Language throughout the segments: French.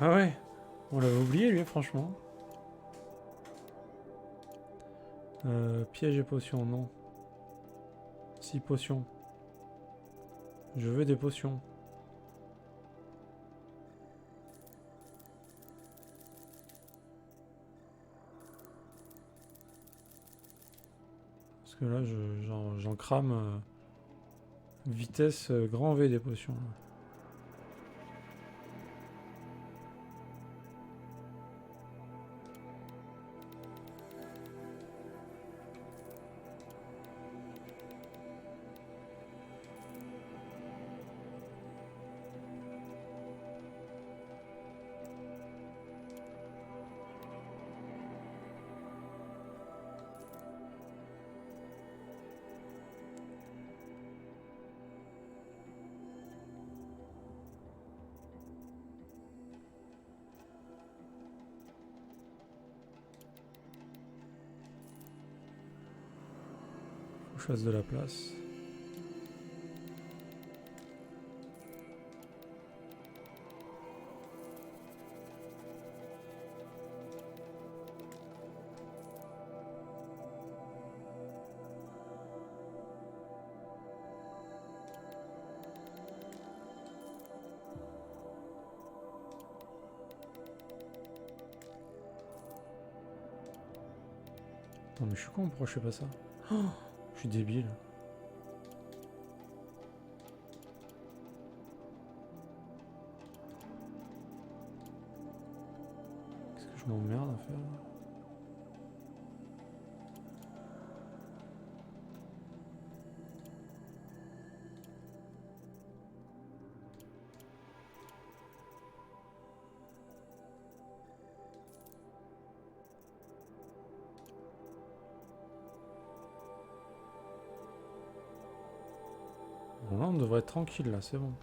Ah ouais, on l'avait oublié lui, franchement. Piège et potion, non. 6 potions. Je veux des potions. Parce que là, j'en crame. Vitesse grand V des potions. Là. Faut que je fasse de la place. Attends, mais je suis con, pourquoi je fais pas ça? Oh, je suis débile. Qu'est-ce que je m'emmerde à faire là? Bon, là, on devrait être tranquille, là, c'est bon.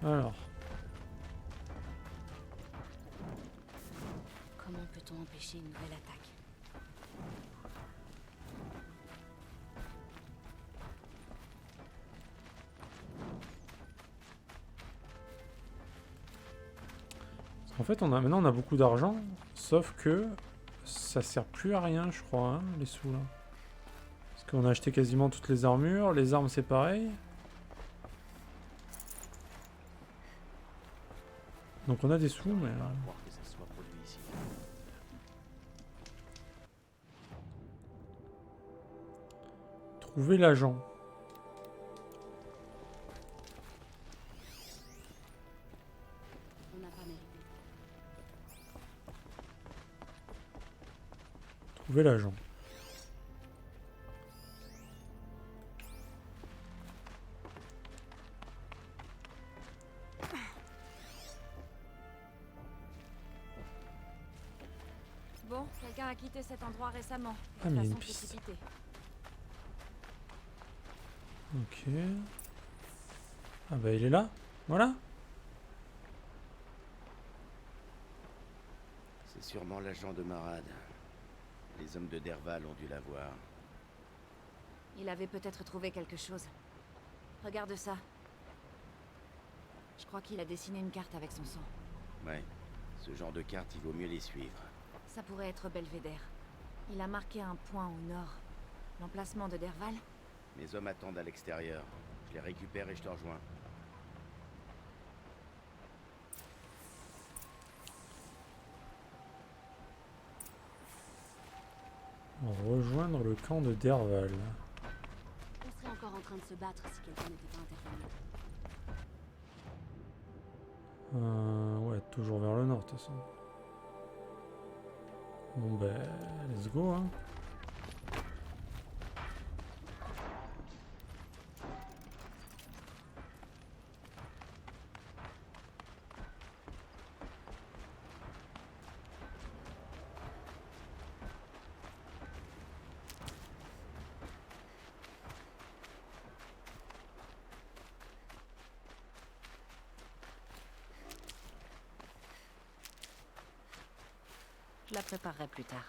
Alors. Comment peut-on empêcher une nouvelle attaque? En fait, maintenant, on a beaucoup d'argent, sauf que ça sert plus à rien, je crois, hein, les sous, là. Parce qu'on a acheté quasiment toutes les armures, les armes, c'est pareil. Donc on a des sous, mais... Croire que ça soit produit ici. Trouver l'agent. On n'a pas mérité. Trouver l'agent. Bon, quelqu'un a quitté cet endroit récemment. Ah, De mais il y a une façon piste. précipitée. Ok. Ah bah il est là. Voilà. C'est sûrement l'agent de Marad. Les hommes de Derval ont dû l'avoir. Il avait peut-être trouvé quelque chose. Regarde ça. Je crois qu'il a dessiné une carte avec son sang. Ouais. Ce genre de carte, il vaut mieux les suivre. Ça pourrait être Belvédère. Il a marqué un point au nord. L'emplacement de Derval? Mes hommes attendent à l'extérieur. Je les récupère et je te rejoins. Rejoindre le camp de Derval. On serait encore en train de se battre si quelqu'un n'était pas intervenu. Ouais, toujours vers le nord, de toute façon. Bon ben, let's go, hein. Je la préparerai plus tard.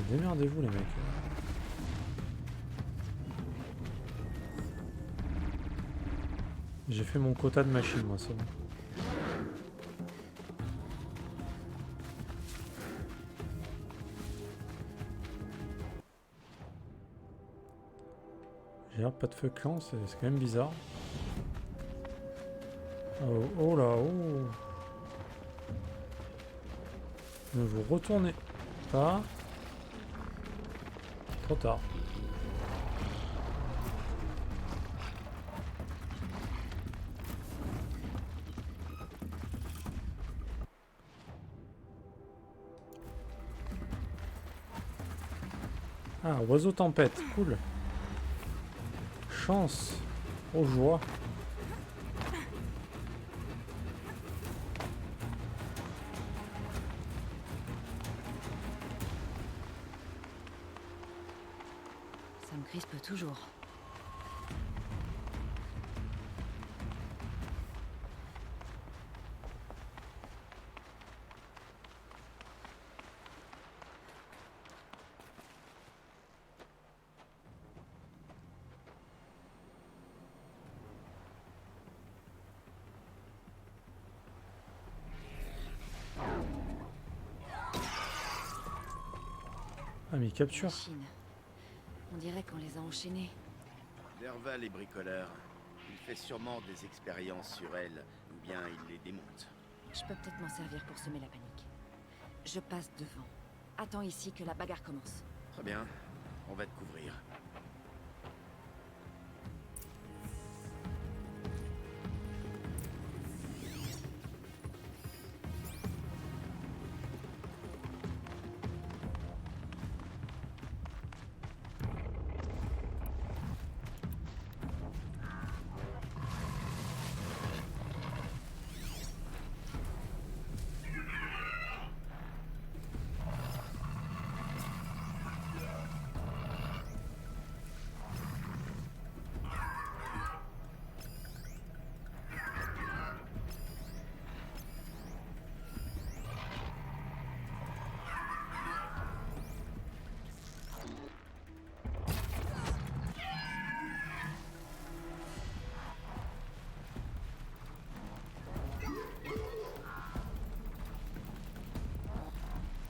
Démerdez-vous les mecs. J'ai fait mon quota de machines, moi, c'est bon. J'ai l'air pas de feu clan, c'est quand même bizarre. Oh, oh là, oh. Ne vous retournez pas. Trop tard. Ah, oiseau tempête, cool. Chance. Oh, joie. Ça me crispe toujours. Ah, mais il capture. Machine. On dirait qu'on les a enchaînés. Derval est bricoleur. Il fait sûrement des expériences sur elles, ou bien il les démonte. Je peux peut-être m'en servir pour semer la panique. Je passe devant. Attends ici que la bagarre commence. Très bien, on va te couvrir.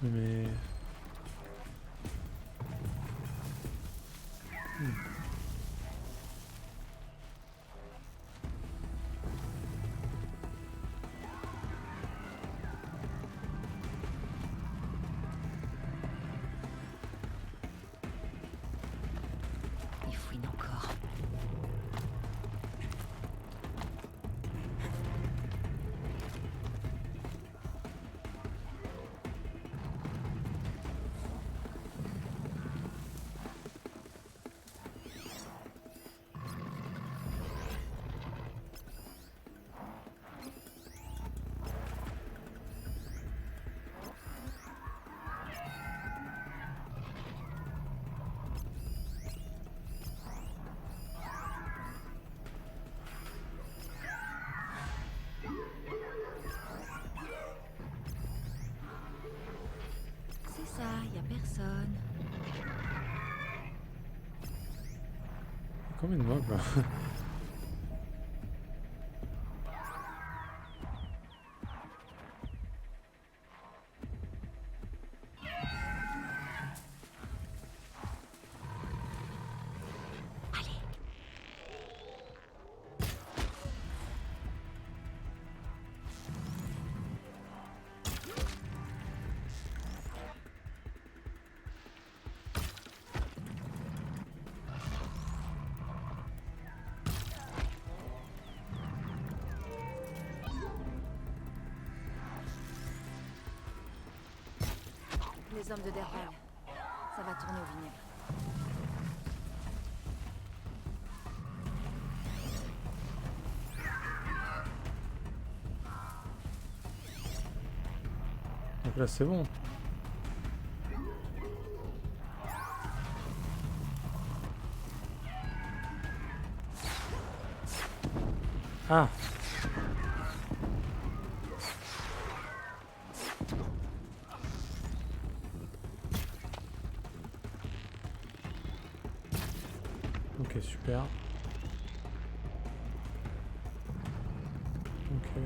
Mais... Ils fouinent encore. C'est ça, y a personne. Comme une mobs là. Les hommes de Derval. Ça va tourner au vinaigre. Donc là c'est bon. Ah. Ok, super. Ok.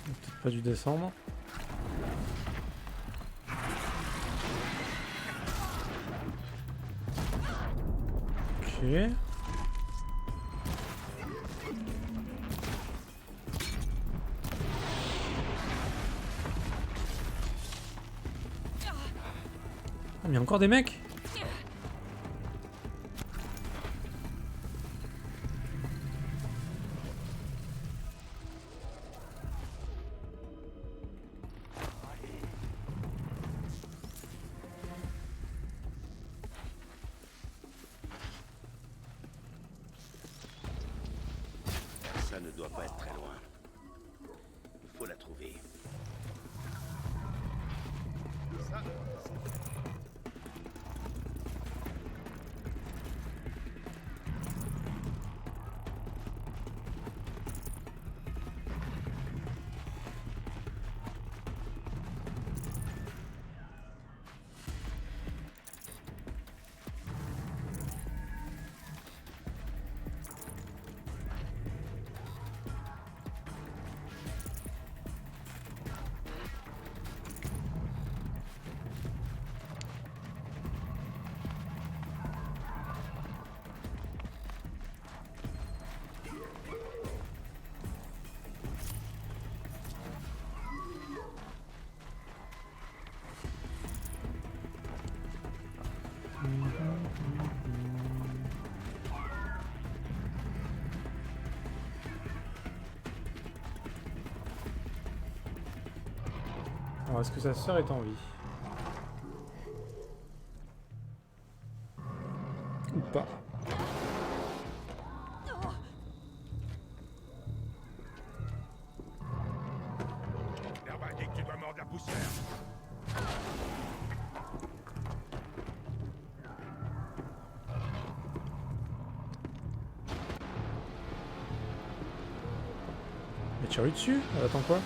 Peut-être pas dû descendre. Ok. Ah, mais il y a encore des mecs? Ça ne doit pas être très loin. Il faut la trouver. Ça, Alors, est-ce que sa sœur est en vie? Ou pas? L'herbe indique que tu dois mordre la poussière. Mais tu as eu dessus? Elle attend quoi?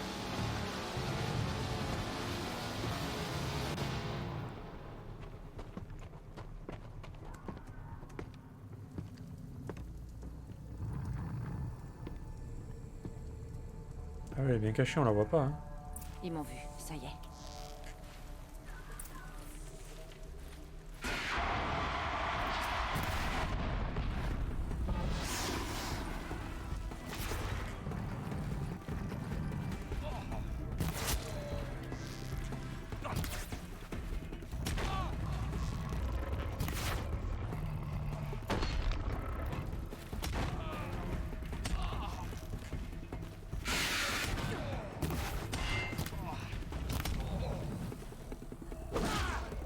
Ah ouais, elle est bien cachée, on la voit pas. Hein. Ils m'ont vu, ça y est.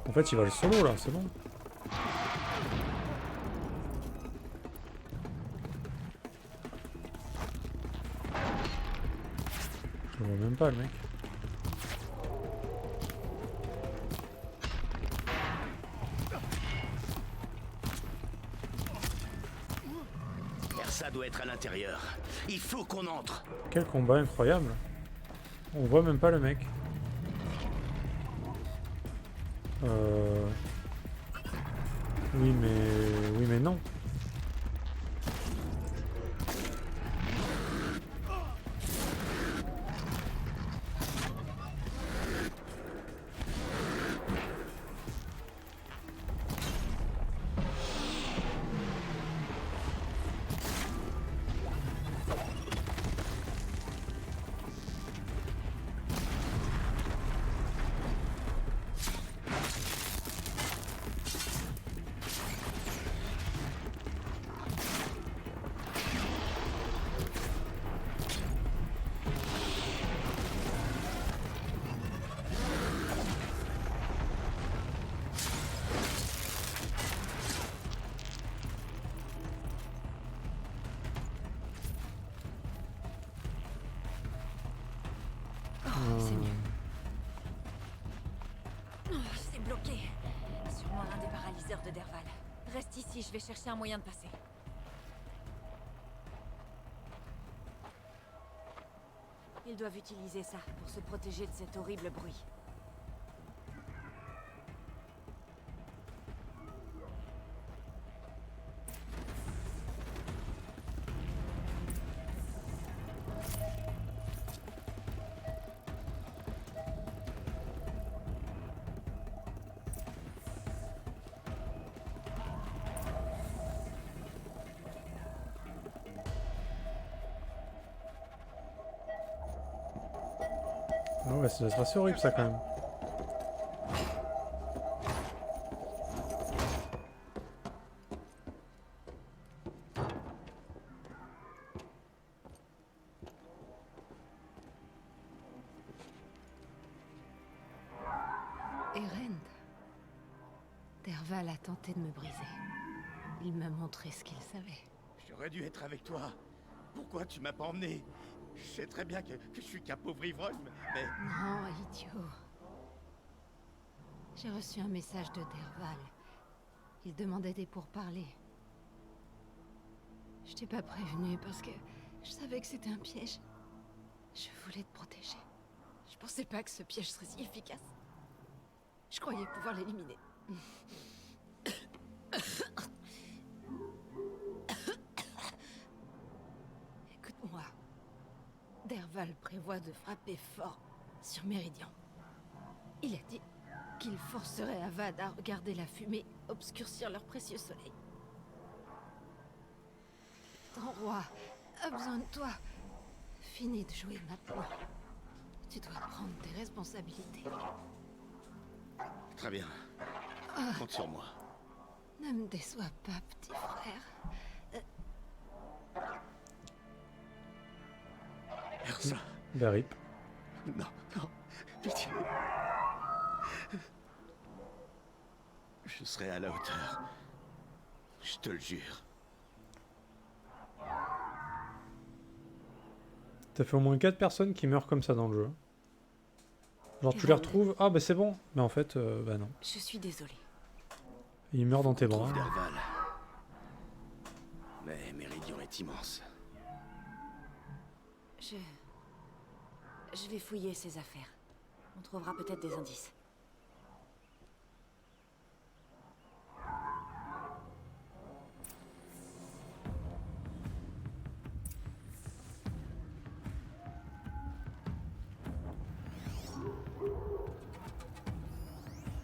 En fait, il va le solo là, c'est bon. Je le vois même pas le mec. ça doit être à l'intérieur. Il faut qu'on entre. Quel combat incroyable. On voit même pas le mec. Oui mais non. viseur de Derval. Reste ici, je vais chercher un moyen de passer. Ils doivent utiliser ça pour se protéger de cet horrible bruit. Ah ouais, ça doit être assez horrible ça quand même. Erend. Derval a tenté de me briser. Il m'a montré ce qu'il savait. J'aurais dû être avec toi. Pourquoi tu m'as pas emmené? Je sais très bien que je suis qu'un pauvre ivrogne, mais... Non, idiot. J'ai reçu un message de Derval. Il demandait des pourparlers. Je t'ai pas prévenu parce que je savais que c'était un piège. Je voulais te protéger. Je pensais pas que ce piège serait si efficace. Je croyais pouvoir l'éliminer. Écoute-moi. Derval prévoit de frapper fort sur Méridian. Il a dit qu'il forcerait Avad à regarder la fumée obscurcir leur précieux soleil. Ton roi a besoin de toi. Finis de jouer maintenant. Tu dois prendre tes responsabilités. Très bien. Compte sur moi. Ne me déçois pas, petit frère. Ersa. Bah rip. Non, non. Pitié. Je serai à la hauteur. Je te le jure. T'as fait au moins 4 personnes qui meurent comme ça dans le jeu. Genre tu les Erend. retrouves, ah bah c'est bon. Mais en fait, bah non. Je suis désolée. Ils meurent dans tes bras. Trouve Derval. Mais Méridian est immense. Je vais fouiller ses affaires. On trouvera peut-être des indices.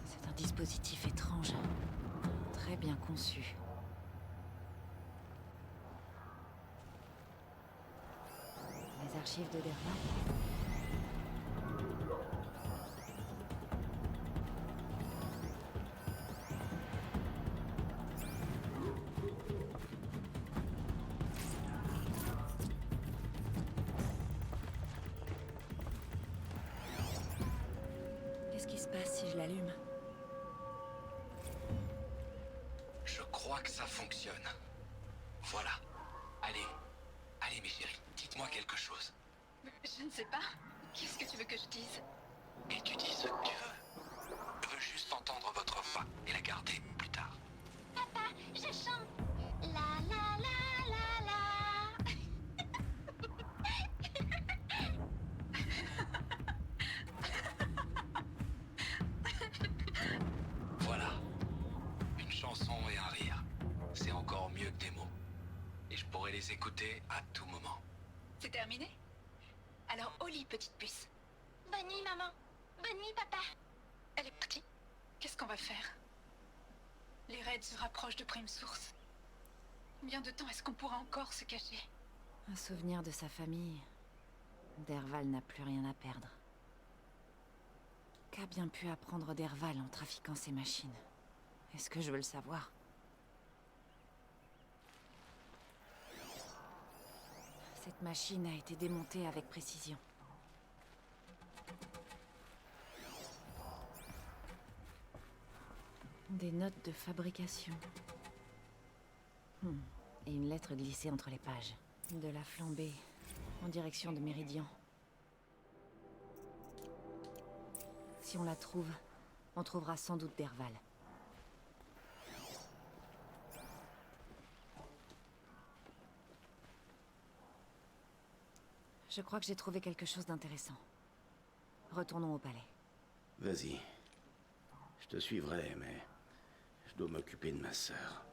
C'est un dispositif étrange. Très bien conçu. Les archives de Derval. Qu'est-ce qui se passe si je l'allume? Je crois que ça fonctionne. Voilà. Allez. Allez, mes chéris, dites-moi quelque chose. Je ne sais pas. Qu'est-ce que tu veux que je dise? Et tu dis ce que tu veux. Je veux juste entendre votre voix et la garder plus tard. Je chante. La la la la la. Voilà. Une chanson et un rire. C'est encore mieux que des mots. Et je pourrais les écouter à tout moment. C'est terminé? Alors au lit, petite puce. Bonne nuit, maman. Bonne nuit, papa. Elle est partie. Qu'est-ce qu'on va faire? Les raids se rapprochent de Prime Source. Combien de temps est-ce qu'on pourra encore se cacher? Un souvenir de sa famille. Derval n'a plus rien à perdre. Qu'a bien pu apprendre Derval en trafiquant ses machines? Est-ce que je veux le savoir? Cette machine a été démontée avec précision. Des notes de fabrication. Et une lettre glissée entre les pages. De la flambée, en direction de Méridian. Si on la trouve, on trouvera sans doute Derval. Je crois que j'ai trouvé quelque chose d'intéressant. Retournons au palais. Vas-y. Je te suivrai, mais je dois m'occuper de ma sœur.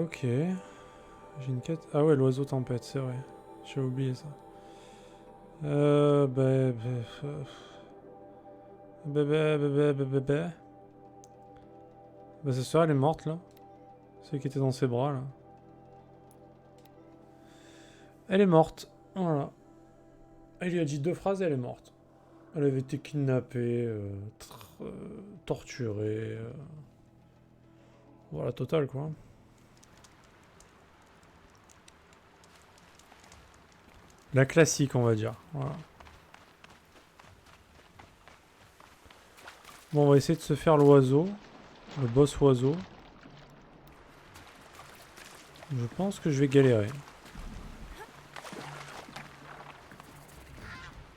Ok. J'ai une quête. Ah ouais, l'oiseau tempête, c'est vrai. J'ai oublié ça. Bah c'est ça, elle est morte là. Celle qui était dans ses bras là. Elle est morte. Voilà. Elle lui a dit 2 phrases et elle est morte. Elle avait été kidnappée, torturée. Voilà, total quoi. La classique, on va dire. Voilà. Bon, on va essayer de se faire l'oiseau. Le boss oiseau. Je pense que je vais galérer.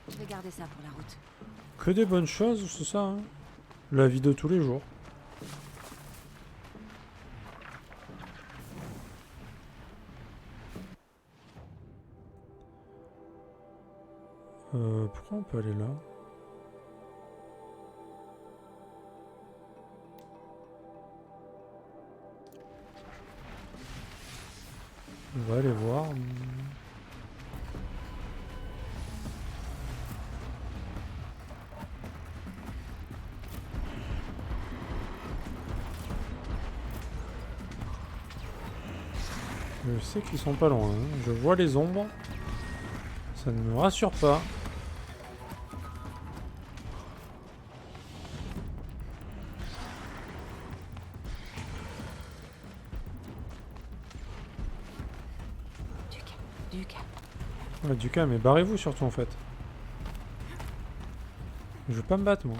Je vais garder ça pour la route. Que des bonnes choses, c'est ça, hein. La vie de tous les jours. Pourquoi on peut aller là? On va aller voir. Je sais qu'ils sont pas loin, hein. Je vois les ombres. Ça ne me rassure pas. Du calme. Ouais, du calme, mais barrez-vous surtout en fait. Je veux pas me battre moi.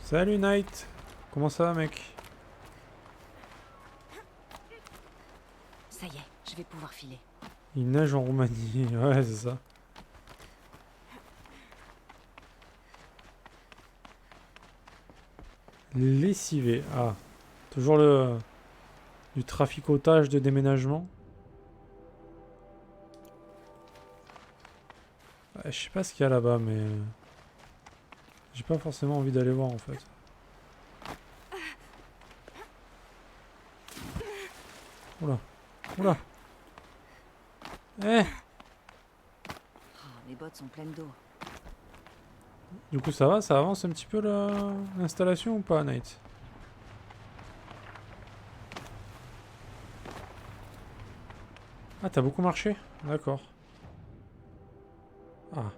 Salut Knight. Comment ça va mec? Ça y est, je vais pouvoir filer. Il neige en Roumanie, ouais c'est ça. Lessivé, ah. Toujours le... du traficotage de déménagement. Ouais, je sais pas ce qu'il y a là-bas, mais... j'ai pas forcément envie d'aller voir en fait. Oula. Oula. Eh! Oh, mes bottes sont pleines d'eau. Du coup ça va, ça avance un petit peu l'installation ou pas, Knight? Ah, t'as beaucoup marché? D'accord. Ah.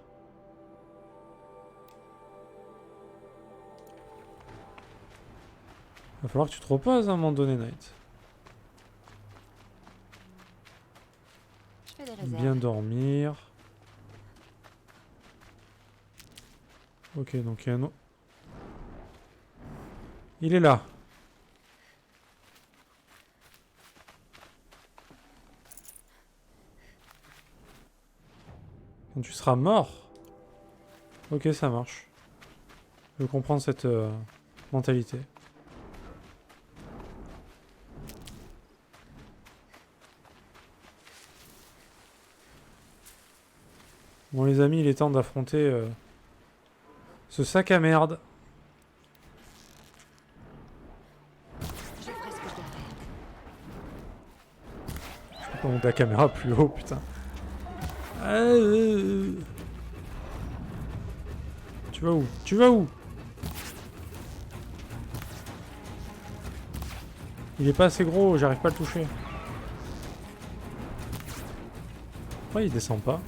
Va falloir que tu te reposes à un moment donné, Knight. Je fais des réserves. Bien dormir. Ok, donc il y a un autre. Il est là. Quand tu seras mort. Ok, ça marche. Je comprends cette mentalité. Bon les amis, il est temps d'affronter ce sac à merde. Je ferai ce que je dois faire. Je peux monter la caméra plus haut, putain. Tu vas où? Tu vas où? Il est pas assez gros, j'arrive pas à le toucher. Pourquoi il descend pas?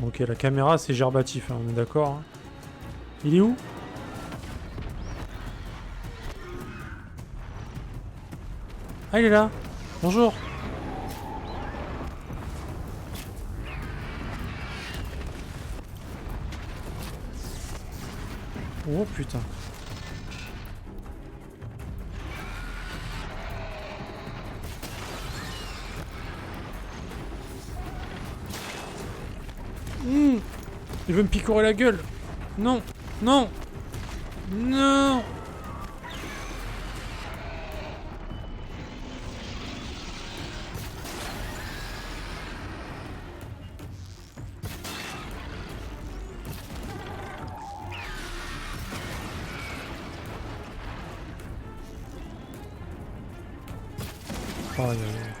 Ok, la caméra c'est gerbatif, hein, on est d'accord. Hein. Il est où? Ah, il est là. Bonjour. Oh putain. Il veut me picorer la gueule. Non. Non. Non. Aïe, aïe, aïe.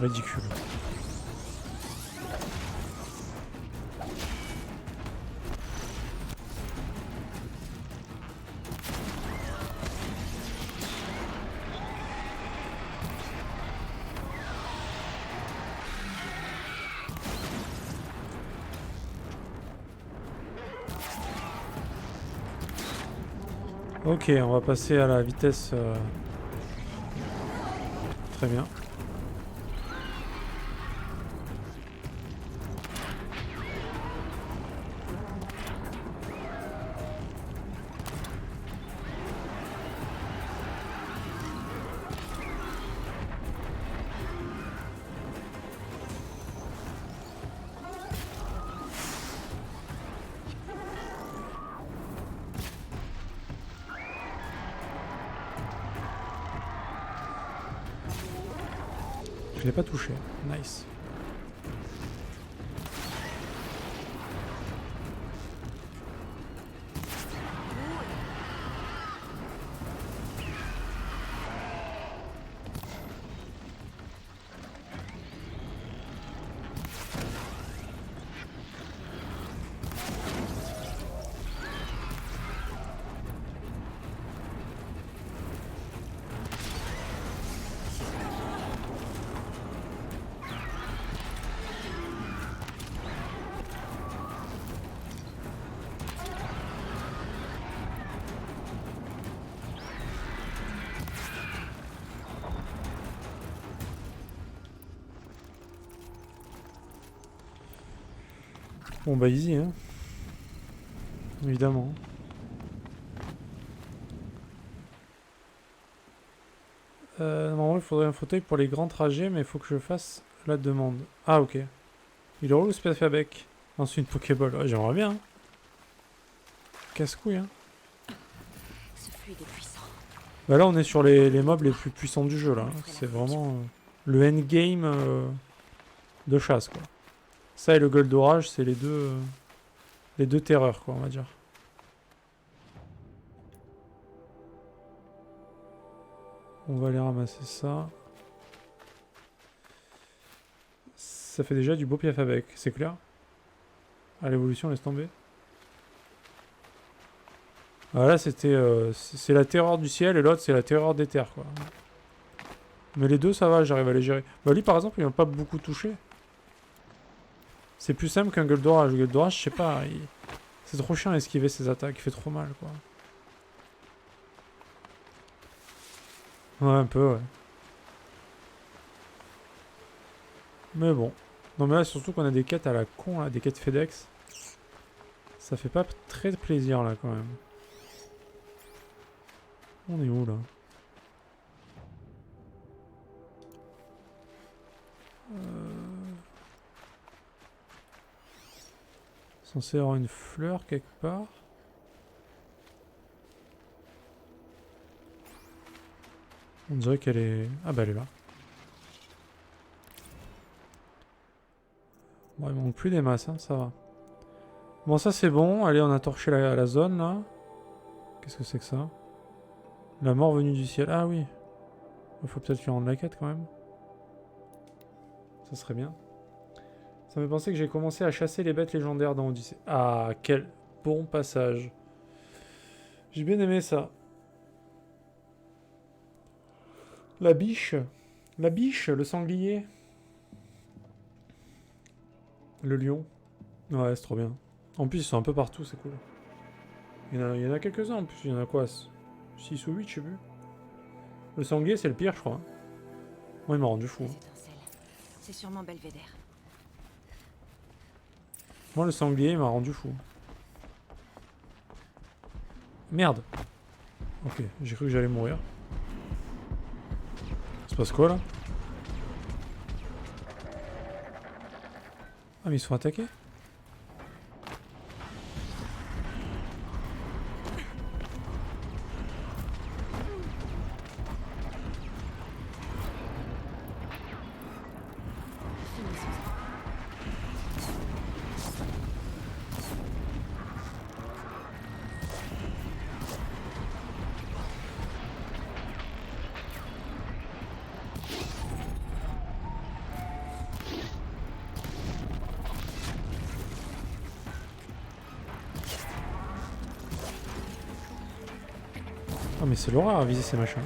Ridicule. Ok, on va passer à la vitesse. Très bien. Je l'ai pas touché. Nice. Bon bah easy hein. Évidemment. Normalement il faudrait un fauteuil pour les grands trajets mais il faut que je fasse la demande. Ah ok. Il est relou ce Pafabec. Ensuite Pokéball. Ouais, j'aimerais bien. Hein. Casse-couille hein. Ce fluide est puissant. Bah là on est sur les mobs les plus puissants du jeu là. Hein. C'est vraiment le endgame de chasse quoi. Ça et le gueule d'orage c'est les deux terreurs quoi on va dire. On va aller ramasser ça. Ça fait déjà du beau piaf avec, c'est clair. Ah l'évolution laisse tomber. Ah là c'était c'est la terreur du ciel et l'autre c'est la terreur des terres quoi. Mais les deux ça va, j'arrive à les gérer. Bah lui par exemple il m'a pas beaucoup touché. C'est plus simple qu'un gueule d'orage. Le gueule d'orage je sais pas, c'est trop chiant à esquiver ses attaques, il fait trop mal quoi. Ouais un peu ouais. Mais bon. Non mais là surtout qu'on a des quêtes à la con là, des quêtes FedEx. Ça fait pas très plaisir là quand même. On est où là? Censé avoir une fleur quelque part. On dirait qu'elle est... Ah bah elle est là. Bon, il manque plus des masses, hein, ça va. Bon, ça c'est bon. Allez, on a torché la zone là. Qu'est-ce que c'est que ça? La mort venue du ciel. Ah oui. Il faut peut-être lui rendre la quête quand même. Ça serait bien. Ça me fait penser que j'ai commencé à chasser les bêtes légendaires dans Odyssée. Ah, quel bon passage. J'ai bien aimé ça. La biche. La biche, le sanglier. Le lion. Ouais, c'est trop bien. En plus, ils sont un peu partout, c'est cool. Il y en a quelques-uns en plus. Il y en a quoi? 6 ou 8, je sais plus. Le sanglier, c'est le pire, je crois. Moi, il m'a rendu fou. Les étincelles. C'est sûrement Belvédère. Moi, le sanglier, il m'a rendu fou. Merde. Ok, j'ai cru que j'allais mourir. Ça se passe quoi, là? Ah, mais ils se font attaquer? Ah, mais c'est l'horreur à viser ces machins.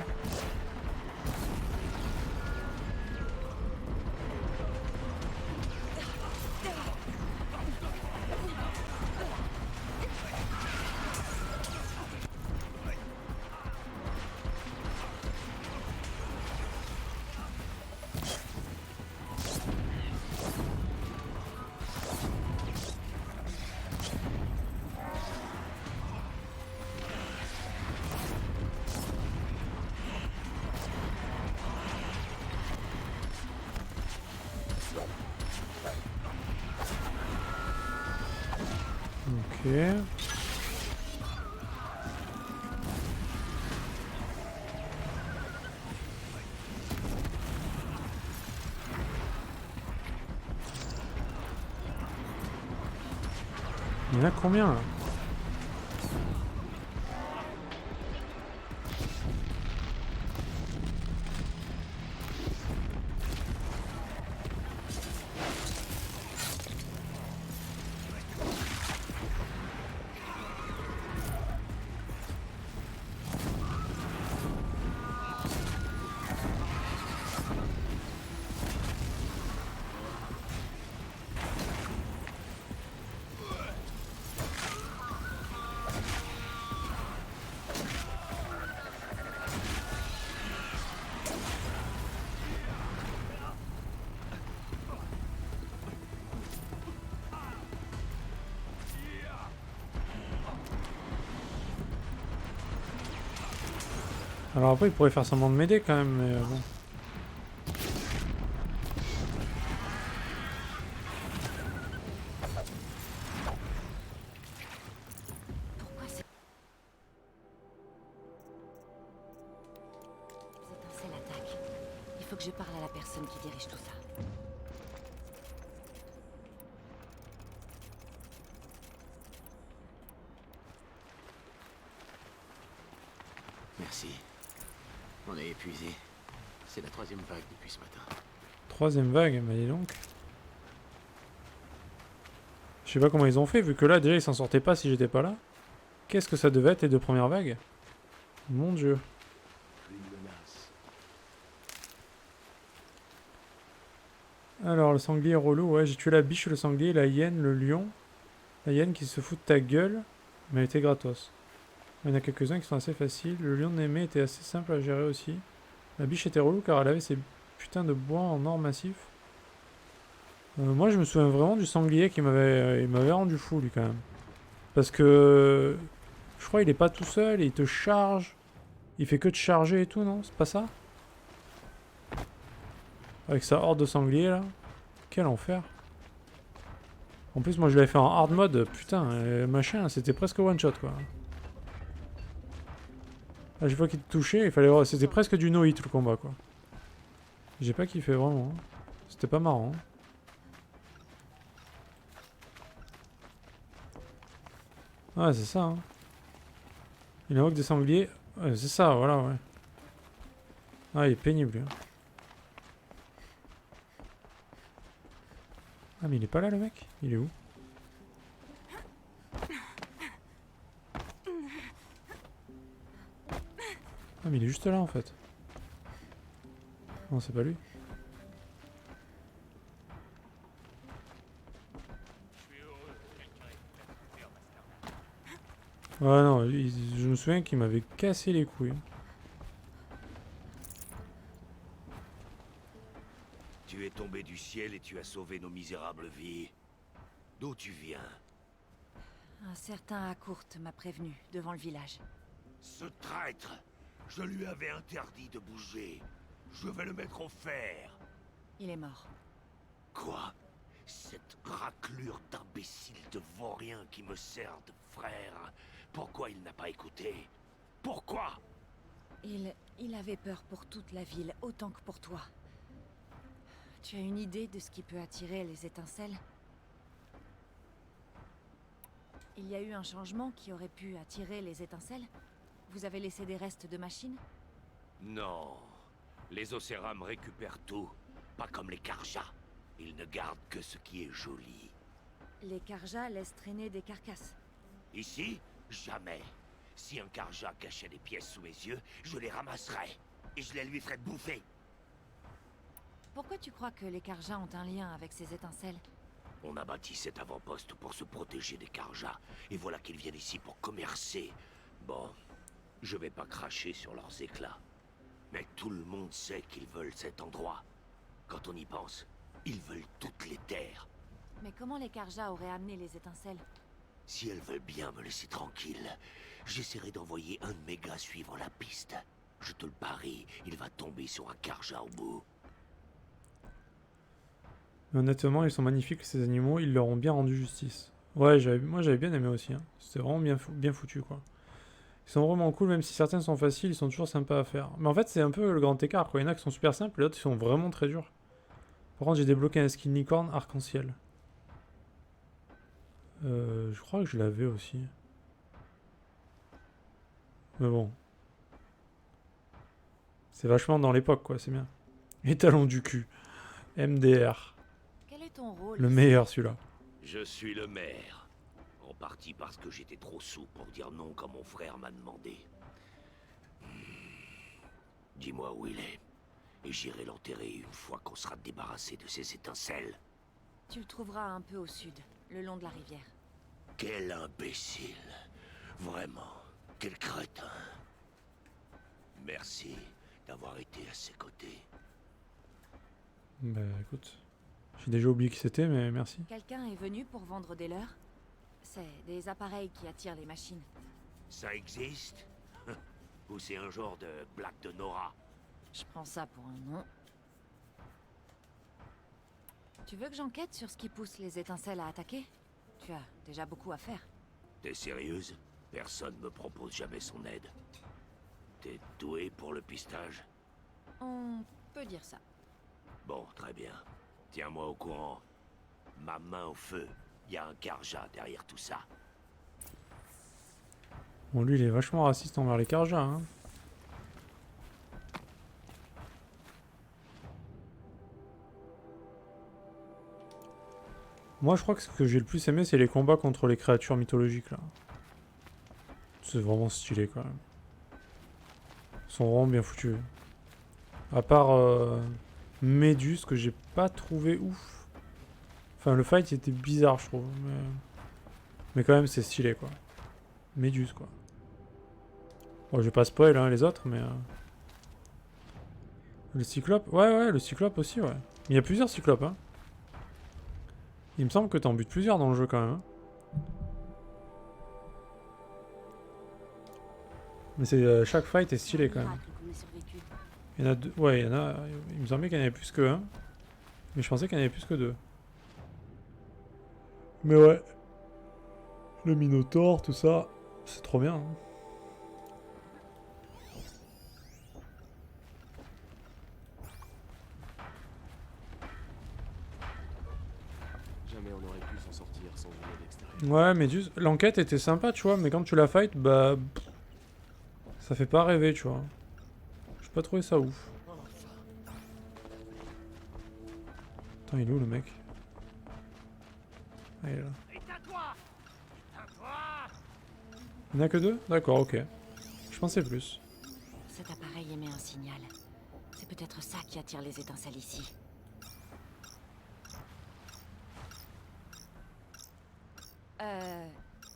Ok. Il y en a combien là? Alors après, il pourrait faire semblant de m'aider quand même, mais bon. Pourquoi ces étincelles attaquent? Il faut que je parle à la personne qui dirige tout ça. Merci. On est épuisé. C'est la 3e vague depuis ce matin. 3e vague, bah dis donc. Je sais pas comment ils ont fait, vu que là, déjà, ils s'en sortaient pas si j'étais pas là. Qu'est-ce que ça devait être les 2 premières vagues? Mon dieu. Plus de menaces. Alors, le sanglier relou, ouais, j'ai tué la biche, le sanglier, la hyène, le lion. La hyène qui se fout de ta gueule, mais elle était gratos. Il y en a quelques-uns qui sont assez faciles. Le lion de Némée était assez simple à gérer aussi. La biche était relou car elle avait ses putains de bois en or massif. Moi, je me souviens vraiment du sanglier qui m'avait rendu fou, lui, quand même. Parce que... Je crois qu'il est pas tout seul et il te charge. Il fait que te charger et tout, non? C'est pas ça? Avec sa horde de sangliers, là. Quel enfer. En plus, moi, je l'avais fait en hard mode. Putain, machin, c'était presque one shot, quoi. À chaque fois qu'il te touchait, il fallait voir. C'était presque du no-hit, le combat, quoi. J'ai pas kiffé, vraiment. C'était pas marrant. Ouais, c'est ça. Hein. Il invoque des sangliers. Ouais, c'est ça, voilà, ouais. Ah, il est pénible, lui. Hein. Ah, mais il est pas là, le mec? Il est où? Ah, mais il est juste là, en fait. Non, c'est pas lui. Ouais, non, je me souviens qu'il m'avait cassé les couilles. Tu es tombé du ciel et tu as sauvé nos misérables vies. D'où tu viens? Un certain Accourt m'a prévenu devant le village. Ce traître! Je lui avais interdit de bouger. Je vais le mettre au fer. Il est mort. Quoi? Cette raclure d'imbécile de vaurien qui me sert de frère. Pourquoi il n'a pas écouté? Pourquoi? Il avait peur pour toute la ville, autant que pour toi. Tu as une idée de ce qui peut attirer les étincelles? Il y a eu un changement qui aurait pu attirer les étincelles? Vous avez laissé des restes de machines? Non. Les Océram récupèrent tout. Pas comme les Karja. Ils ne gardent que ce qui est joli. Les Karja laissent traîner des carcasses. Ici, jamais. Si un Karja cachait des pièces sous mes yeux, je les ramasserais. Et je les lui ferais bouffer. Pourquoi tu crois que les Karja ont un lien avec ces étincelles? On a bâti cet avant-poste pour se protéger des Karja. Et voilà qu'ils viennent ici pour commercer. Bon, je vais pas cracher sur leurs éclats. Mais tout le monde sait qu'ils veulent cet endroit. Quand on y pense, ils veulent toutes les terres. Mais comment les Karja auraient amené les étincelles? Si elles veulent bien me laisser tranquille, j'essaierai d'envoyer un de mes gars suivre la piste. Je te le parie, il va tomber sur un Karja au bout. Mais honnêtement, ils sont magnifiques, ces animaux. Ils leur ont bien rendu justice. Ouais, moi j'avais bien aimé aussi. Hein. C'était vraiment bien foutu, quoi. Ils sont vraiment cool, même si certains sont faciles, ils sont toujours sympas à faire. Mais en fait, c'est un peu le grand écart, quoi. Il y en a qui sont super simples, et d'autres qui sont vraiment très durs. Par contre, j'ai débloqué un skin licorne arc-en-ciel. Je crois que je l'avais aussi. Mais bon. C'est vachement dans l'époque, quoi, c'est bien. Étalon du cul. MDR. Quel est ton rôle? Le meilleur, celui-là. Je suis le maire. En partie parce que j'étais trop sous pour dire non quand mon frère m'a demandé. Dis-moi où il est. Et j'irai l'enterrer une fois qu'on sera débarrassé de ces étincelles. Tu le trouveras un peu au sud, le long de la rivière. Quel imbécile. Vraiment. Quel crétin. Merci d'avoir été à ses côtés. Bah écoute. J'ai déjà oublié qui c'était, mais merci. Quelqu'un est venu pour vendre des leurres? C'est des appareils qui attirent les machines. Ça existe? Ou c'est un genre de blague de Nora? Je prends ça pour un nom. Tu veux que j'enquête sur ce qui pousse les étincelles à attaquer? Tu as déjà beaucoup à faire. T'es sérieuse? Personne me propose jamais son aide. T'es doué pour le pistage? On peut dire ça. Bon, très bien. Tiens-moi au courant. Ma main au feu. Y a un Karja derrière tout ça. Bon, lui, il est vachement raciste envers les Karja, hein. Moi, je crois que ce que j'ai le plus aimé, c'est les combats contre les créatures mythologiques, là. C'est vraiment stylé, quand même. Ils sont vraiment bien foutus. À part Méduse, que j'ai pas trouvé ouf. Enfin, le fight était bizarre, je trouve. Mais quand même, c'est stylé, quoi. Méduse, quoi. Bon, je vais pas spoil, hein, les autres, mais... Le cyclope? Ouais, le cyclope aussi, ouais. Mais il y a plusieurs cyclopes, hein. Il me semble que t'en butes plusieurs dans le jeu, quand même. Hein. Mais c'est chaque fight est stylé, quand même. Il y en a deux... Ouais, il y en a... Il me semblait qu'il y en avait plus que un. Mais je pensais qu'il y en avait plus que deux. Mais ouais. Le Minotaure, tout ça, c'est trop bien. Hein. Jamais on aurait pu pu s'en sortir sans une aide extérieure. Ouais, mais l'enquête était sympa, tu vois, mais quand tu la fight, bah... ça fait pas rêver, tu vois. J'ai pas trouvé ça ouf. Attends, il est où le mec? Ah, il est là. Il n'y en a que 2? D'accord, ok. Je pensais plus. Cet appareil émet un signal. C'est peut-être ça qui attire les étincelles ici.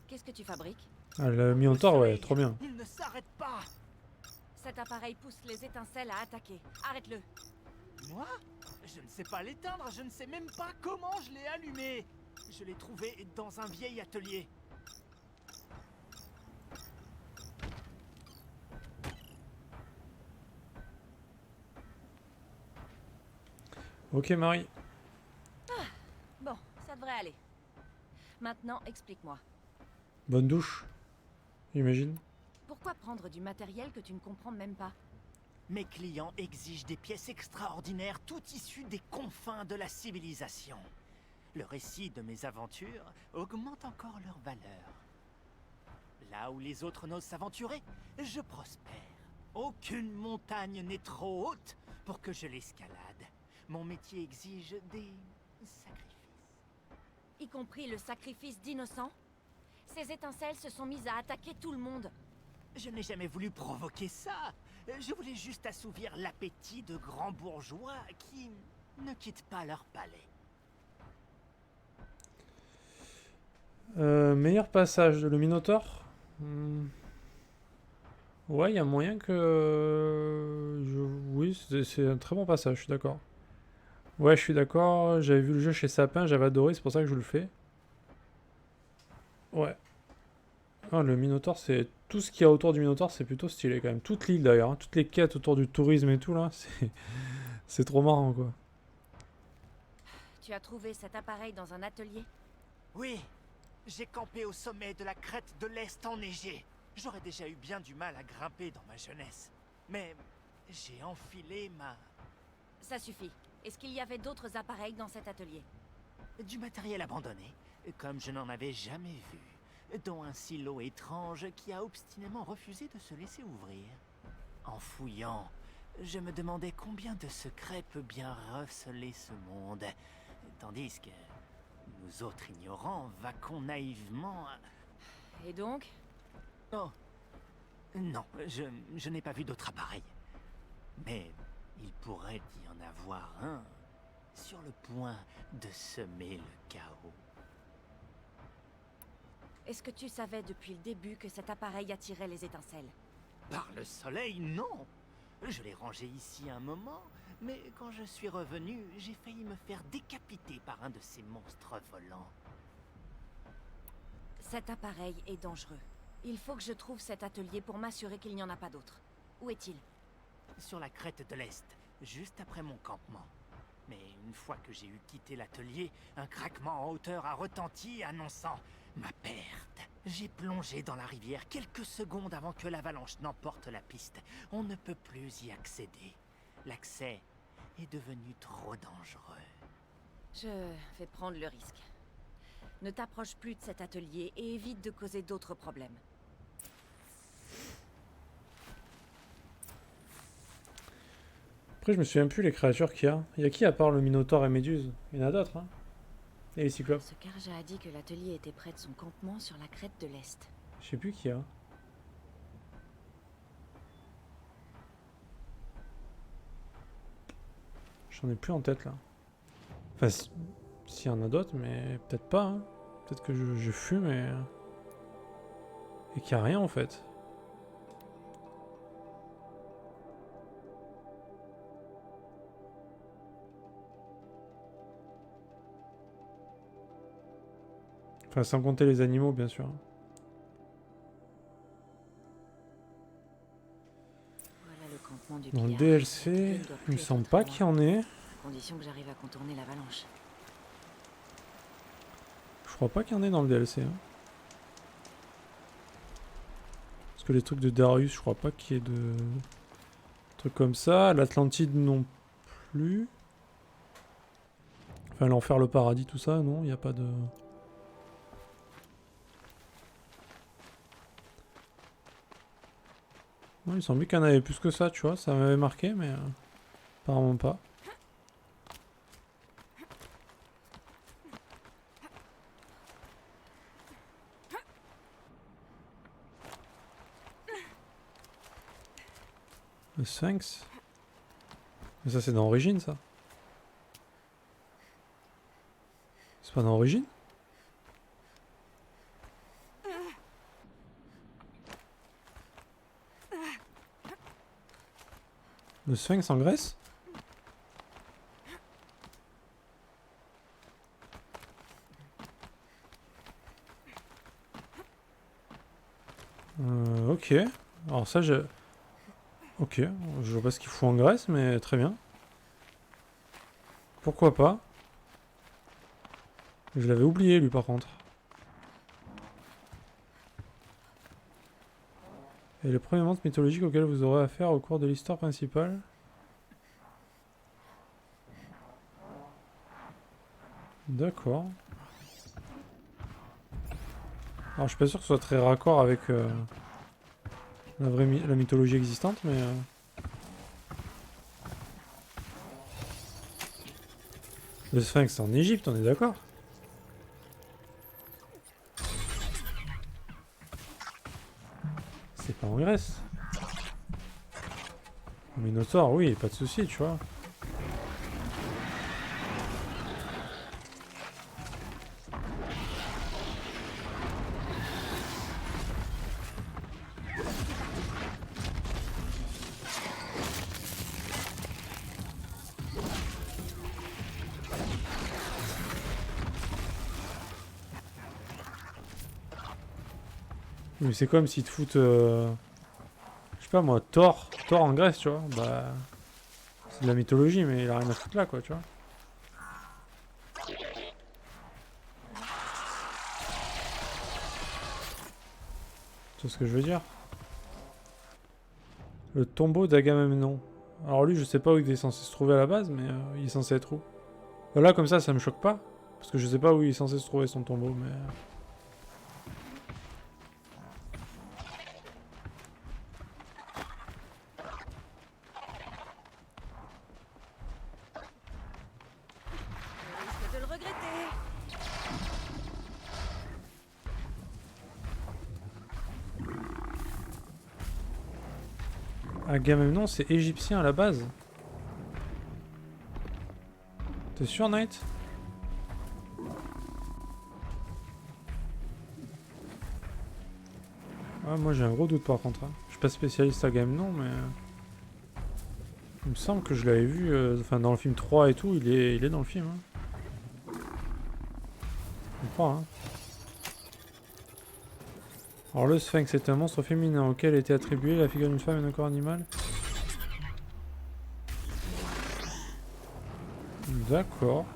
Qu'est-ce que tu fabriques? Ah, le Minotaur, ouais, trop bien. Il ne s'arrête pas. Cet appareil pousse les étincelles à attaquer. Arrête-le. Moi? Je ne sais pas l'éteindre, je ne sais même pas comment je l'ai allumé. Je l'ai trouvé dans un vieil atelier. Ok, Marie. Bon, ça devrait aller. Maintenant, explique-moi. Bonne douche. J'imagine. Pourquoi prendre du matériel que tu ne comprends même pas? Mes clients exigent des pièces extraordinaires, tout issues des confins de la civilisation. Le récit de mes aventures augmente encore leur valeur. Là où les autres n'osent s'aventurer, je prospère. Aucune montagne n'est trop haute pour que je l'escalade. Mon métier exige des sacrifices. Y compris le sacrifice d'innocents? Ces étincelles se sont mises à attaquer tout le monde. Je n'ai jamais voulu provoquer ça. Je voulais juste assouvir l'appétit de grands bourgeois qui ne quittent pas leur palais. Meilleur passage de le Minotaur. Ouais, il y a moyen que... Oui, c'est un très bon passage, je suis d'accord. Ouais, je suis d'accord. J'avais vu le jeu chez Sapin, j'avais adoré, c'est pour ça que je le fais. Ouais. Ah, le Minotaur, c'est... Tout ce qu'il y a autour du Minotaur, c'est plutôt stylé quand même. Toute l'île d'ailleurs, hein. Toutes les quêtes autour du tourisme et tout là, c'est trop marrant quoi. Tu as trouvé cet appareil dans un atelier? Oui, j'ai campé au sommet de la crête de l'Est enneigée. J'aurais déjà eu bien du mal à grimper dans ma jeunesse. Mais j'ai enfilé ma... Ça suffit. Est-ce qu'il y avait d'autres appareils dans cet atelier? Du matériel abandonné, comme je n'en avais jamais vu. Dont un silo étrange qui a obstinément refusé de se laisser ouvrir. En fouillant, je me demandais combien de secrets peut bien receler ce monde, tandis que nous autres ignorants vaquons naïvement... Et donc? Oh, non, je n'ai pas vu d'autre appareil. Mais il pourrait y en avoir un sur le point de semer le chaos. Est-ce que tu savais depuis le début que cet appareil attirait les étincelles? Par le soleil, non. Je l'ai rangé ici un moment, mais quand je suis revenu, j'ai failli me faire décapiter par un de ces monstres volants. Cet appareil est dangereux. Il faut que je trouve cet atelier pour m'assurer qu'il n'y en a pas d'autres. Où est-il? Sur la crête de l'Est, juste après mon campement. Mais une fois que j'ai eu quitté l'atelier, un craquement en hauteur a retenti, annonçant ma perte. J'ai plongé dans la rivière quelques secondes avant que l'avalanche n'emporte la piste. On ne peut plus y accéder. L'accès est devenu trop dangereux. Je vais prendre le risque. Ne t'approche plus de cet atelier et évite de causer d'autres problèmes. Après, je me souviens plus les créatures qu'il y a. Il y a qui à part le Minotaure et Méduse? Il y en a d'autres, hein? Et les Cyclopes. Ce Karja a dit que l'atelier était près de son campement sur la crête de l'Est. Je sais plus qui y a. J'en ai plus en tête là. Enfin, s'il y en a d'autres, mais peut-être pas. Hein. Peut-être que je fume et qu'il n'y a rien en fait. Enfin, sans compter les animaux, bien sûr. Voilà le campement du Dans le pillard. DLC, il me semble pas qu'il y en ait. À condition que j'arrive à contourner l'avalanche. Je crois pas qu'il y en ait dans le DLC. Hein. Parce que les trucs de Darius, je crois pas qu'il y ait de trucs comme ça. L'Atlantide non plus. Enfin, l'enfer, le paradis, tout ça, non, il n'y a pas de... Ouais, il semblait qu'il y en avait plus que ça, tu vois. Ça m'avait marqué, mais apparemment pas. Le Sphinx. Mais ça, c'est dans Origine, ça. C'est pas dans Origine? Le Sphinx en Grèce? Ok. Alors ça, je... Ok, je vois pas ce qu'il fout en Grèce, mais très bien. Pourquoi pas? Je l'avais oublié, lui, par contre. Et les premiers monstres mythologiques auxquels vous aurez affaire au cours de l'histoire principale? D'accord. Alors je suis pas sûr que ce soit très raccord avec la mythologie existante, mais... Le Sphinx c'est en Égypte, on est d'accord? C'est pas en Grèce. Le Minotaure, oui, pas de souci, tu vois. Mais c'est comme s'ils te foutent... Je sais pas moi, Thor en Grèce, tu vois. Bah... C'est de la mythologie, mais il a rien à foutre là, quoi, tu vois. Tu vois ce que je veux dire? Le tombeau d'Agamemnon. Alors lui, je sais pas où il est censé se trouver à la base, mais il est censé être où? Là, comme ça me choque pas. Parce que je sais pas où il est censé se trouver son tombeau, mais... De le regretter. Agamemnon, c'est égyptien à la base. T'es sûr, Knight? Ah, moi j'ai un gros doute par contre. Hein. Je suis pas spécialiste Agamemnon, mais... Il me semble que je l'avais vu, enfin dans le film 3 et tout, il est dans le film. Hein. Je crois, hein. Alors le Sphinx est un monstre féminin auquel était attribuée la figure d'une femme et d'un corps animal. D'accord.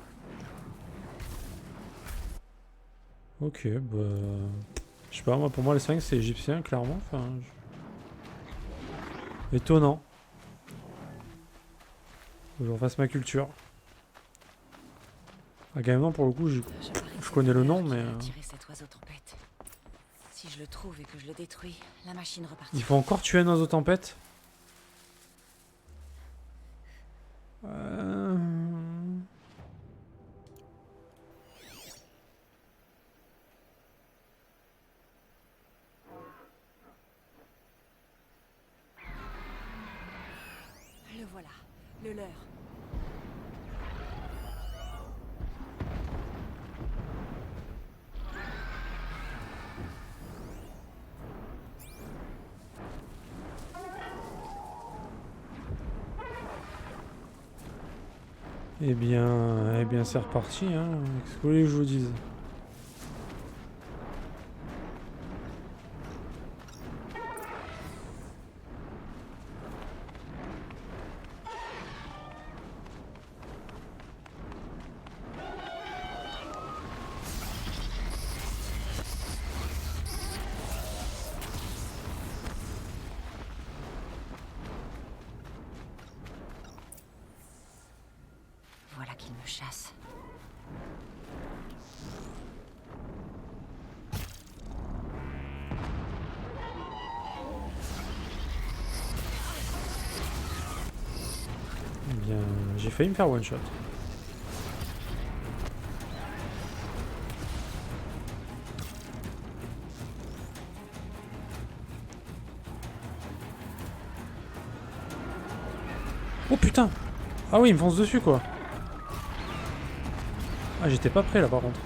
Ok, bah... Je sais pas, moi, pour moi le Sphinx c'est égyptien, clairement. Enfin, étonnant. Faut que je refasse ma culture. Agamemnon, pour le coup, je connais le nom, mais... Cet oiseau tempête. Si je le trouve et que je le détruis, la machine repartira. Il faut encore tuer un oiseau tempête? Le voilà, le leur. Eh bien c'est reparti, hein. Qu'est-ce que vous voulez que je vous dise? Voilà qu'il me chasse. J'ai failli me faire one shot. Oh putain! Ah oui, il me fonce dessus quoi. Ah, j'étais pas prêt là par contre.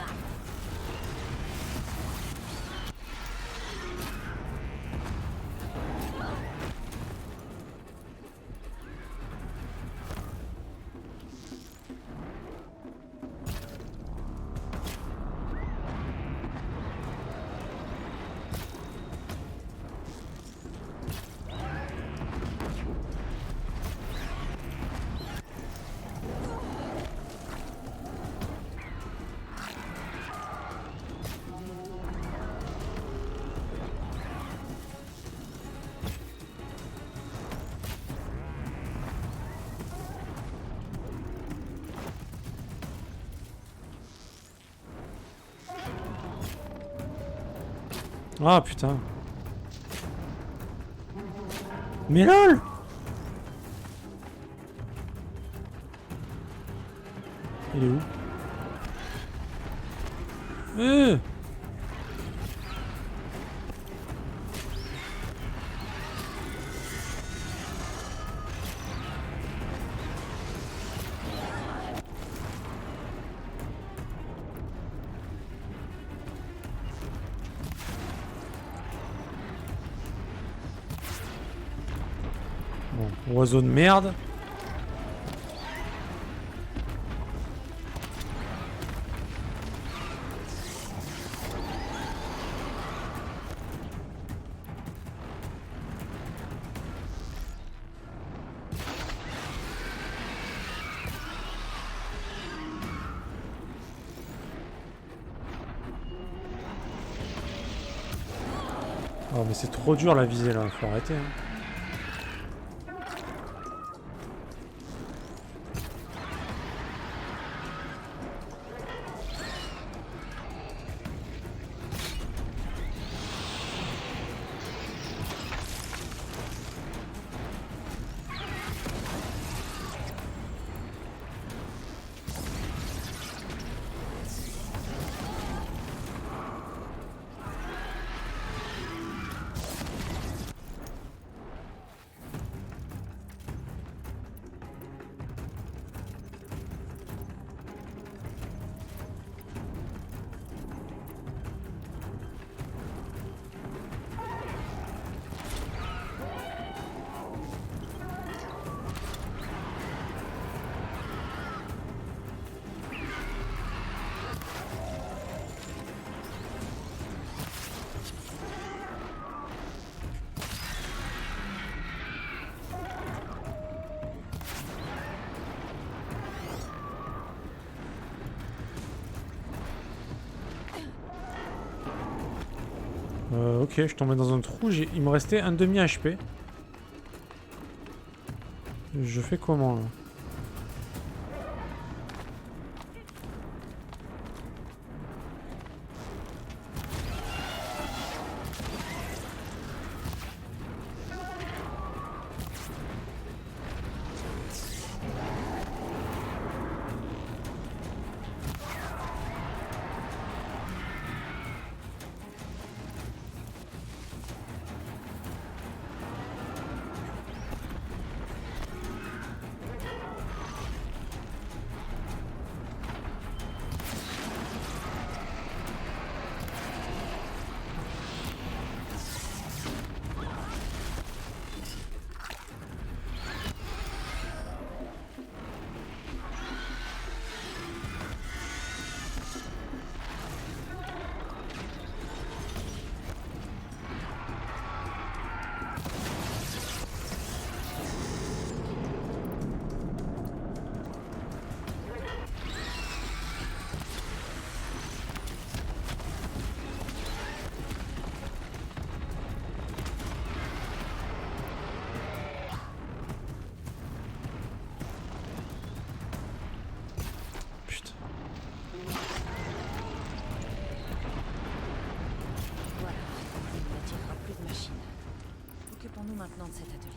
Ah putain. Mais lol! Il est où? Bon, oiseau de merde. Oh mais c'est trop dur la visée là, faut arrêter hein. Ok, je suis tombé dans un trou, il me restait un demi HP. Je fais comment là? Occupons-nous maintenant de cet atelier.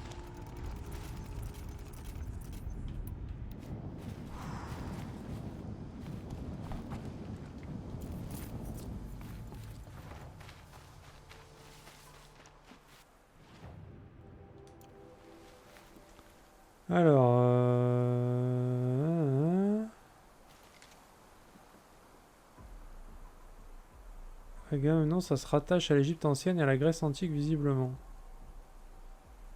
Alors... Agamemnon, ça se rattache à l'Égypte ancienne et à la Grèce antique, visiblement.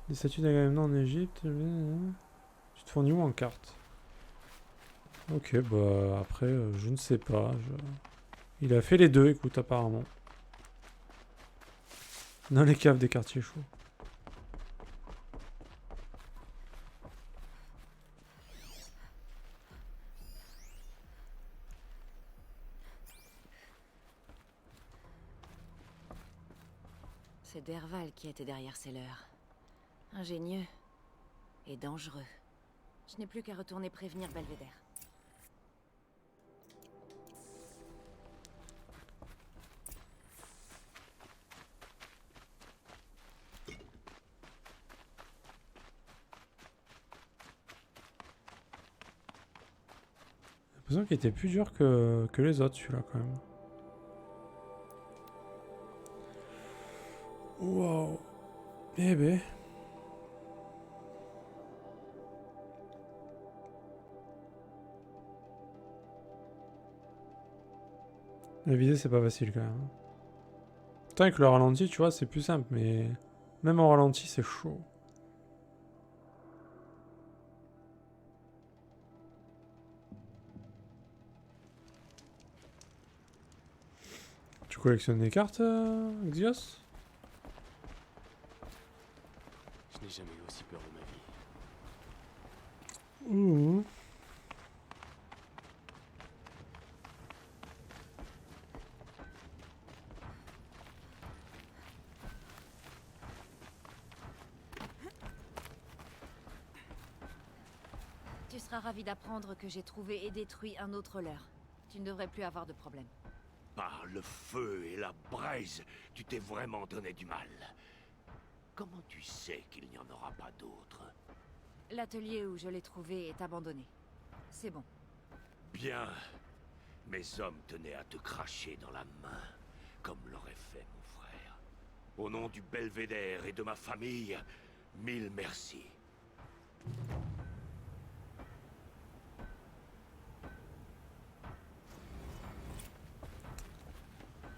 Les statues d'Agamemnon en Égypte... Tu te fournis où en carte? Ok, bah après, je ne sais pas. Il a fait les deux, écoute, apparemment. Dans les caves des quartiers chauds. C'est Derval qui était derrière ces leurres. Ingénieux et dangereux. Je n'ai plus qu'à retourner prévenir Belvédère. J'ai l'impression qu'il était plus dur que les autres, celui-là, quand même. Wow. Eh ben... La viser, c'est pas facile, quand même. Pourtant, avec le ralenti, tu vois, c'est plus simple, mais... Même en ralenti, c'est chaud. Tu collectionnes des cartes, Xios? Je n'ai jamais eu aussi peur de ma vie. Ouh. Tu seras ravi d'apprendre que j'ai trouvé et détruit un autre leurre. Tu ne devrais plus avoir de problème. Par le feu et la braise, tu t'es vraiment donné du mal. Comment tu sais qu'il n'y en aura pas d'autres? L'atelier où je l'ai trouvé est abandonné. C'est bon. Bien. Mes hommes tenaient à te cracher dans la main, comme l'aurait fait mon frère. Au nom du Belvédère et de ma famille, 1000 merci.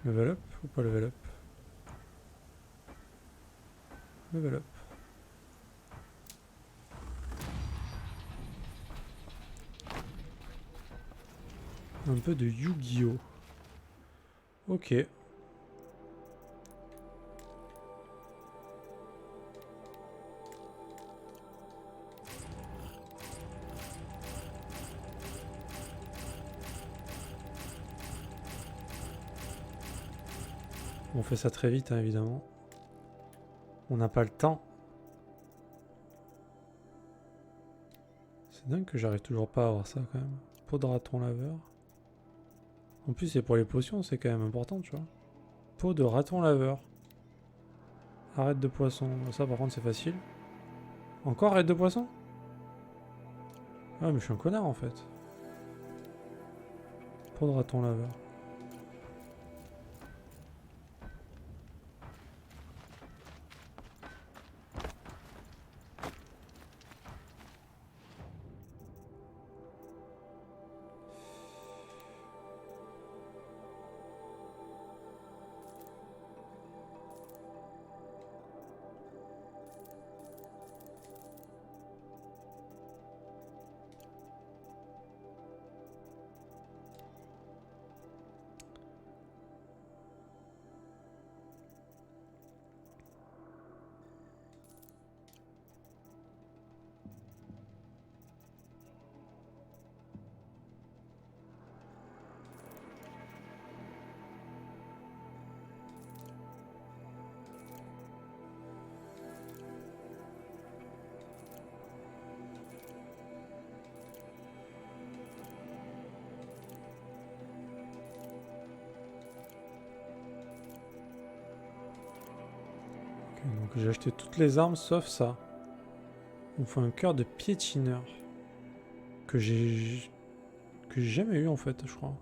Level up ou pas level up? Level up. Un peu de Yu-Gi-Oh! Ok. On fait ça très vite, hein, évidemment. On n'a pas le temps. C'est dingue que j'arrive toujours pas à avoir ça, quand même. Peau de raton laveur. En plus, c'est pour les potions, c'est quand même important, tu vois. Peau de raton laveur. Arrête de poisson. Ça, par contre, c'est facile. Encore arrête de poisson? Ah, mais je suis un connard, en fait. Peau de raton laveur. Donc j'ai acheté toutes les armes sauf ça. Il me faut un cœur de piétineur. Que j'ai jamais eu en fait, je crois.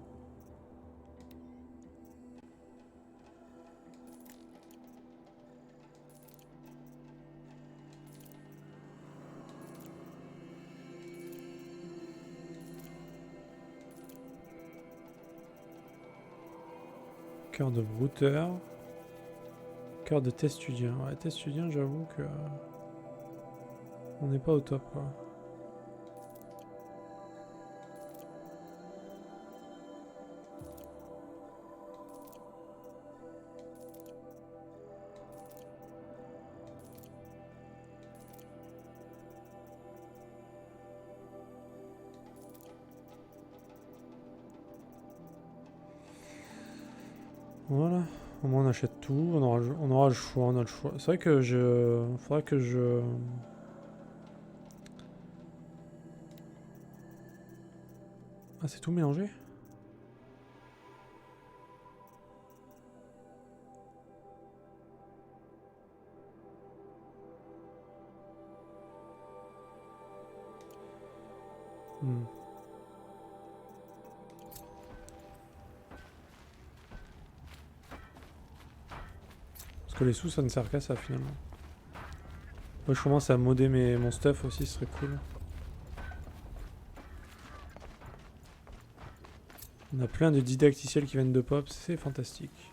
Cœur de brouteur. Cœur de testudien. Ouais, testudien, j'avoue que... on n'est pas au top, quoi. Voilà, au moins on achète tout, on aura le choix, on a le choix. C'est vrai que faudrait que je... Ah, c'est tout mélangé? Hmm. Parce que les sous, ça ne sert qu'à ça, finalement. Moi, je commence à modder mon stuff aussi, ce serait cool. On a plein de didacticiels qui viennent de pop, c'est fantastique.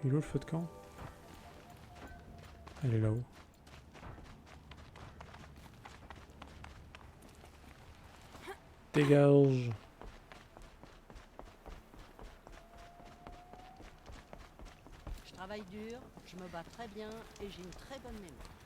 Il est où le feu de camp? Elle est là-haut. Dégage! Je travaille dur, je me bats très bien et j'ai une très bonne mémoire.